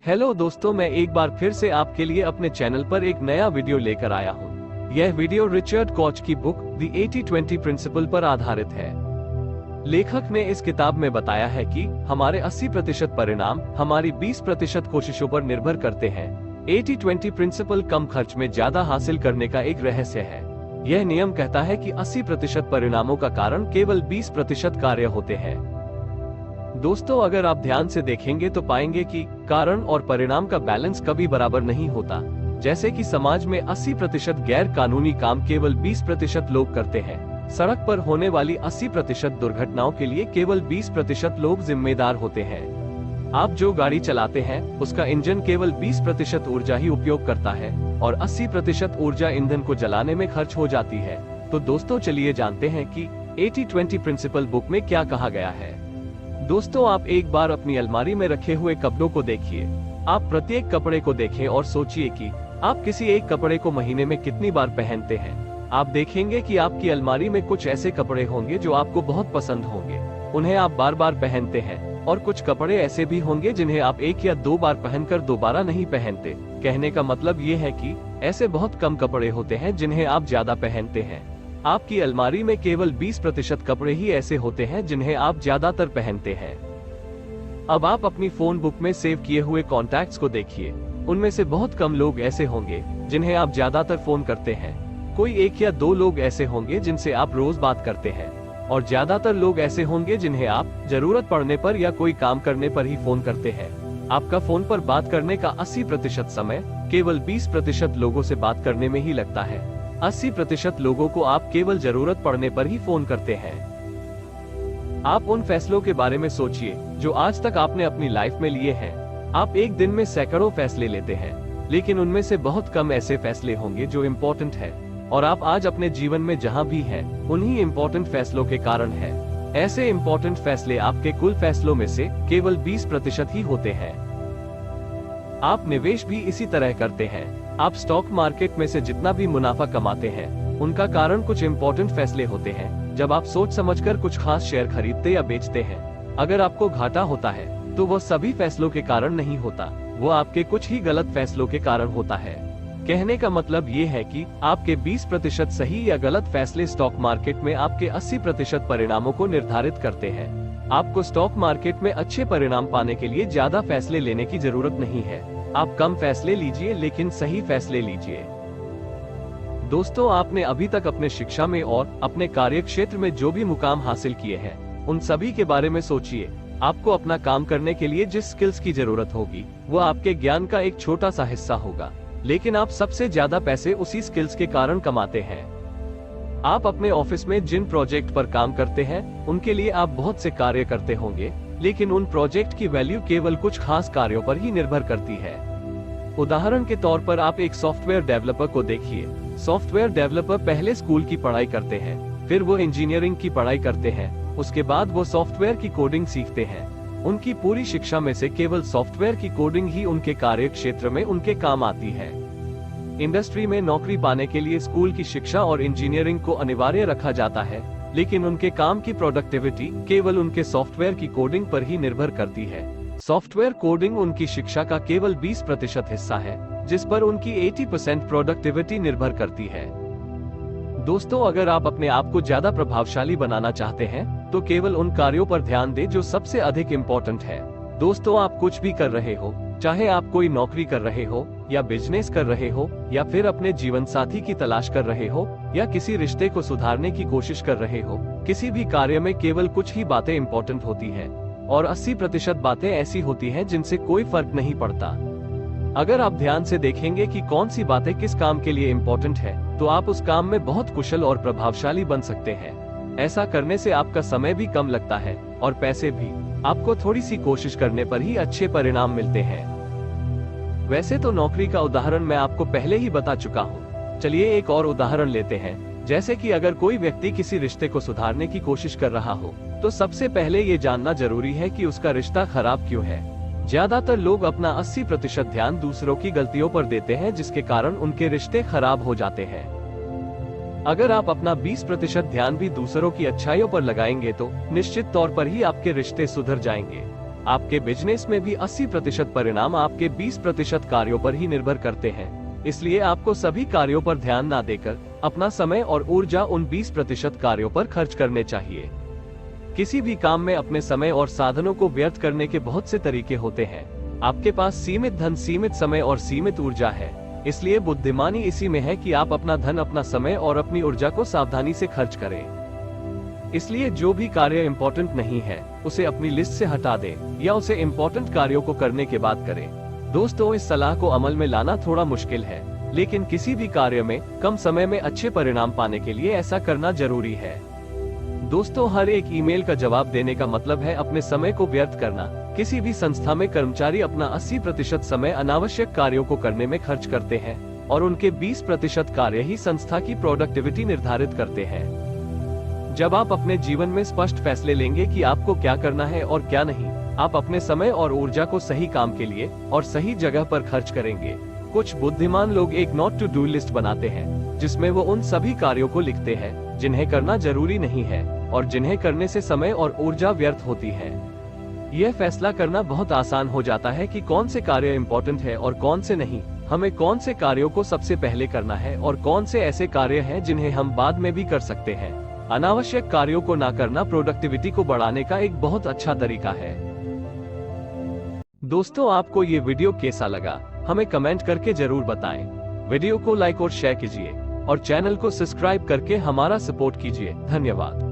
Hello दोस्तों, मैं एक बार फिर से आपके लिए अपने चैनल पर एक नया वीडियो लेकर आया हूँ। यह वीडियो रिचर्ड कोच की बुक द 80-20 प्रिंसिपल पर आधारित है। लेखक ने इस किताब में बताया है कि हमारे 80% परिणाम हमारी 20% कोशिशों पर निर्भर करते हैं। 80-20 प्रिंसिपल कम खर्च में ज्यादा हासिल करने का एक रहस्य है। यह नियम कहता है कि 80% परिणामों का कारण केवल 20% कार्य होते हैं। दोस्तों, अगर आप ध्यान से देखेंगे तो पाएंगे कि कारण और परिणाम का बैलेंस कभी बराबर नहीं होता। जैसे कि समाज में 80% गैर कानूनी काम केवल 20% लोग करते हैं। सड़क पर होने वाली 80% दुर्घटनाओं के लिए केवल 20% लोग जिम्मेदार होते हैं। आप जो गाड़ी चलाते हैं उसका इंजन केवल 20% ऊर्जा ही उपयोग करता है और 80% ऊर्जा ईंधन को जलाने में खर्च हो जाती है। तो दोस्तों, चलिए जानते हैं कि 80-20 प्रिंसिपल बुक में क्या कहा गया है। दोस्तों, आप एक बार अपनी अलमारी में रखे हुए कपड़ों को देखिए। आप प्रत्येक कपड़े को देखें और सोचिए कि आप किसी एक कपड़े को महीने में कितनी बार पहनते हैं। आप देखेंगे कि आपकी अलमारी में कुछ ऐसे कपड़े होंगे जो आपको बहुत पसंद होंगे, उन्हें आप बार बार पहनते हैं, और कुछ कपड़े ऐसे भी होंगे जिन्हें आप एक या दो बार पहनकर दोबारा नहीं पहनते। कहने का मतलब ये है कि ऐसे बहुत कम कपड़े होते हैं जिन्हें आप ज्यादा पहनते हैं। आपकी अलमारी में केवल 20% कपड़े ही ऐसे होते हैं जिन्हें आप ज्यादातर पहनते हैं। अब आप अपनी फोन बुक में सेव किए हुए कॉन्टैक्ट्स को देखिए। उनमें से बहुत कम लोग ऐसे होंगे जिन्हें आप ज्यादातर फोन करते हैं। कोई एक या दो लोग ऐसे होंगे जिनसे आप रोज बात करते हैं, और ज्यादातर लोग ऐसे होंगे जिन्हें आप जरूरत पड़ने पर या कोई काम करने पर ही फोन करते हैं। आपका फोन पर बात करने का 80% समय केवल 20% लोगों से बात करने में ही लगता है। 80% लोगों को आप केवल जरूरत पड़ने पर ही फोन करते हैं। आप उन फैसलों के बारे में सोचिए जो आज तक आपने अपनी लाइफ में लिए हैं। आप एक दिन में सैकड़ों फैसले लेते हैं, लेकिन उनमें से बहुत कम ऐसे फैसले होंगे जो इम्पोर्टेंट है, और आप आज अपने जीवन में जहां भी हैं, उन्हीं इम्पोर्टेंट फैसलों के कारण है। ऐसे इम्पोर्टेंट फैसले आपके कुल फैसलों में से केवल 20% ही होते हैं। आप निवेश भी इसी तरह करते हैं। आप स्टॉक मार्केट में से जितना भी मुनाफा कमाते हैं, उनका कारण कुछ इम्पोर्टेंट फैसले होते हैं। जब आप सोच समझकर कुछ खास शेयर खरीदते या बेचते हैं, अगर आपको घाटा होता है तो वह सभी फैसलों के कारण नहीं होता, वो आपके कुछ ही गलत फैसलों के कारण होता है। कहने का मतलब ये है कि आपके 20% सही या गलत फैसले स्टॉक मार्केट में आपके 80% परिणामों को निर्धारित करते हैं। आपको स्टॉक मार्केट में अच्छे परिणाम पाने के लिए ज्यादा फैसले लेने की जरूरत नहीं है। आप कम फैसले लीजिए, लेकिन सही फैसले लीजिए। दोस्तों, आपने अभी तक अपने शिक्षा में और अपने कार्य क्षेत्र में जो भी मुकाम हासिल किए हैं, उन सभी के बारे में सोचिए। आपको अपना काम करने के लिए जिस स्किल्स की जरूरत होगी, वो आपके ज्ञान का एक छोटा सा हिस्सा होगा, लेकिन आप सबसे ज्यादा पैसे उसी स्किल्स के कारण कमाते हैं। आप अपने ऑफिस में जिन प्रोजेक्ट पर काम करते हैं, उनके लिए आप बहुत से कार्य करते होंगे, लेकिन उन प्रोजेक्ट की वैल्यू केवल कुछ खास कार्यों पर ही निर्भर करती है। उदाहरण के तौर पर आप एक सॉफ्टवेयर डेवलपर को देखिए। सॉफ्टवेयर डेवलपर पहले स्कूल की पढ़ाई करते हैं, फिर वो इंजीनियरिंग की पढ़ाई करते हैं, उसके बाद वो सॉफ्टवेयर की कोडिंग सीखते हैं। उनकी पूरी शिक्षा में से केवल सॉफ्टवेयर की कोडिंग ही उनके कार्य क्षेत्र में उनके काम आती है। इंडस्ट्री में नौकरी पाने के लिए स्कूल की शिक्षा और इंजीनियरिंग को अनिवार्य रखा जाता है, लेकिन उनके काम की प्रोडक्टिविटी केवल उनके सॉफ्टवेयर की कोडिंग पर ही निर्भर करती है। सॉफ्टवेयर कोडिंग उनकी शिक्षा का केवल 20% हिस्सा है, जिस पर उनकी 80% प्रोडक्टिविटी निर्भर करती है। दोस्तों, अगर आप अपने आप को ज्यादा प्रभावशाली बनाना चाहते हैं, तो केवल उन कार्यों पर ध्यान दें जो सबसे अधिक इम्पोर्टेंट है। दोस्तों, आप कुछ भी कर रहे हो, चाहे आप कोई नौकरी कर रहे हो, या बिजनेस कर रहे हो, या फिर अपने जीवन साथी की तलाश कर रहे हो, या किसी रिश्ते को सुधारने की कोशिश कर रहे हो, किसी भी कार्य में केवल कुछ ही बातें इम्पोर्टेंट होती हैं, और 80% बातें ऐसी होती हैं जिनसे कोई फर्क नहीं पड़ता। अगर आप ध्यान से देखेंगे कि कौन सी बातें किस काम के लिए इम्पोर्टेंट है, तो आप उस काम में बहुत कुशल और प्रभावशाली बन सकते हैं। ऐसा करने से आपका समय भी कम लगता है और पैसे भी। आपको थोड़ी सी कोशिश करने पर ही अच्छे परिणाम मिलते हैं। वैसे तो नौकरी का उदाहरण मैं आपको पहले ही बता चुका हूँ। चलिए एक और उदाहरण लेते हैं। जैसे कि अगर कोई व्यक्ति किसी रिश्ते को सुधारने की कोशिश कर रहा हो, तो सबसे पहले ये जानना जरूरी है कि उसका रिश्ता खराब क्यों है। ज्यादातर लोग अपना 80% ध्यान दूसरों की गलतियों पर देते हैं, जिसके कारण उनके रिश्ते खराब हो जाते हैं। अगर आप अपना 20% ध्यान भी दूसरों की अच्छाइयों पर लगाएंगे, तो निश्चित तौर पर ही आपके रिश्ते सुधर जाएंगे। आपके बिजनेस में भी 80% परिणाम आपके 20% कार्यों पर ही निर्भर करते हैं। इसलिए आपको सभी कार्यों पर ध्यान ना देकर अपना समय और ऊर्जा उन 20% कार्यों पर खर्च करने चाहिए। किसी भी काम में अपने समय और साधनों को व्यर्थ करने के बहुत से तरीके होते हैं। आपके पास सीमित धन, सीमित समय और सीमित ऊर्जा है, इसलिए बुद्धिमानी इसी में है कि आप अपना धन, अपना समय और अपनी ऊर्जा को सावधानी से खर्च करें। इसलिए जो भी कार्य इम्पोर्टेंट नहीं है उसे अपनी लिस्ट से हटा दें या उसे इम्पोर्टेंट कार्यों को करने के बाद करें। दोस्तों, इस सलाह को अमल में लाना थोड़ा मुश्किल है, लेकिन किसी भी कार्य में कम समय में अच्छे परिणाम पाने के लिए ऐसा करना जरूरी है। दोस्तों, हर एक ईमेल का जवाब देने का मतलब है अपने समय को व्यर्थ करना। किसी भी संस्था में कर्मचारी अपना 80% समय अनावश्यक कार्यों को करने में खर्च करते हैं और उनके 20% कार्य ही संस्था की प्रोडक्टिविटी निर्धारित करते हैं। जब आप अपने जीवन में स्पष्ट फैसले लेंगे कि आपको क्या करना है और क्या नहीं, आप अपने समय और ऊर्जा को सही काम के लिए और सही जगह पर खर्च करेंगे। कुछ बुद्धिमान लोग एक नॉट टू डू लिस्ट बनाते हैं, जिसमें वो उन सभी कार्यों को लिखते हैं जिन्हें करना जरूरी नहीं है और जिन्हें करने से समय और ऊर्जा व्यर्थ होती है। यह फैसला करना बहुत आसान हो जाता है कि कौन से कार्य इम्पोर्टेंट है और कौन से नहीं। हमें कौन से कार्यों को सबसे पहले करना है और कौन से ऐसे कार्य हैं जिन्हें हम बाद में भी कर सकते हैं। अनावश्यक कार्यों को ना करना प्रोडक्टिविटी को बढ़ाने का एक बहुत अच्छा तरीका है। दोस्तों, आपको ये वीडियो कैसा लगा हमें कमेंट करके जरूर बताएं। वीडियो को लाइक और शेयर कीजिए और चैनल को सब्सक्राइब करके हमारा सपोर्ट कीजिए। धन्यवाद।